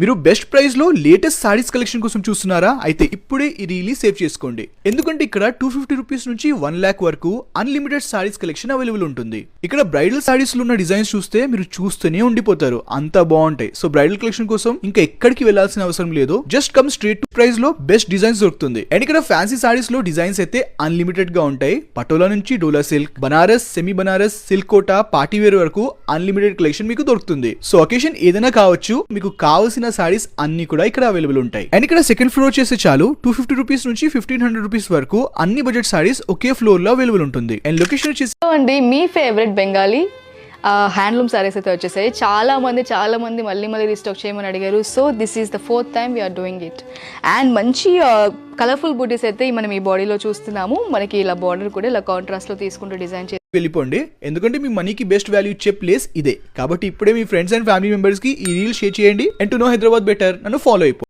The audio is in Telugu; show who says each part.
Speaker 1: మీరు బెస్ట్ ప్రైస్ లో లేటెస్ట్ సారీస్ కలెక్షన్ కోసం చూస్తున్నారా? అయితే ఇప్పుడే ఈ రీల్ సేవ్ చేసుకోండి. ఎందుకంటే ఇక్కడ 250 రూపీస్ నుంచి 1 లాక్ వరకు అన్లిమిటెడ్ సారీస్ కలెక్షన్ అవైలబుల్ ఉంటుంది. ఇక్కడ బ్రైడల్ సారీస్ లో ఉన్న డిజైన్స్ చూస్తే మీరు చూస్తూనే ఉండిపోతారు, అంత బాగుంటాయి. సో బ్రైడల్ కలెక్షన్ కోసం ఇంకా ఎక్కడికి వెళ్లాల్సిన అవసరం లేదు. Just come straight to price లో బెస్ట్ డిజైన్స్ దొరుకుతుంది. అండ్ ఇక్కడ ఫ్యాన్సీ సారీస్ లో డిజైన్స్ అయితే అన్లిమిటెడ్ గా ఉంటాయి. పటోలా నుంచి Dola silk, Banaras, semi Banaras, silk Kota, party wear వరకు అన్లిమిటెడ్ కలెక్షన్ మీకు దొరుకుతుంది. సో ఒకేషన్ ఏదైనా కావచ్చు, మీకు కావాల్సిన సారీస్ అన్ని కూడా ఇక్కడ అవైలబుల్ ఉంటాయి. అండ్ ఇక్కడ సెకండ్ ఫ్లోర్ చేస్తే చాలు 250 రూపీస్ నుంచి 1500 రూపీస్ వరకు అన్ని బడ్జెట్ సారీస్ ఒకే ఫ్లోర్ లో అవైలబుల్ ఉంటుంది. అండ్ లొకేషన్ వచ్చేసి
Speaker 2: అండి మీ ఫేవరెట్ బెంగాలీ హ్యాండ్లూమ్ సారీస్ అయితే వచ్చేసాయి. చాలా మంది మళ్ళీ రీస్టాక్ చేయమని అడిగారు. So this is the 4th time we're doing it. And మంచి కలర్ఫుల్ బూటీస్ అయితే మనం ఈ బాడీలో చూస్తున్నాము. మనకి ఇలా బార్డర్ కూడా ఇలా కాంట్రాస్ట్ లో తీసుకుంటూ డిజైన్ చేసి
Speaker 1: వెళ్ళిపోండి. ఎందుకంటే మీ మనీకి బెస్ట్ వాల్యూ ఇచ్చే ప్లేస్ ఇదే. కాబట్టి ఇప్పుడే మీ ఫ్రెండ్స్ అండ్ ఫ్యామిలీ మెంబర్స్ కి ఈ రీల్ షేర్ చేయండి. And to know Hyderabad better నన్ను ఫాలో అయిపో.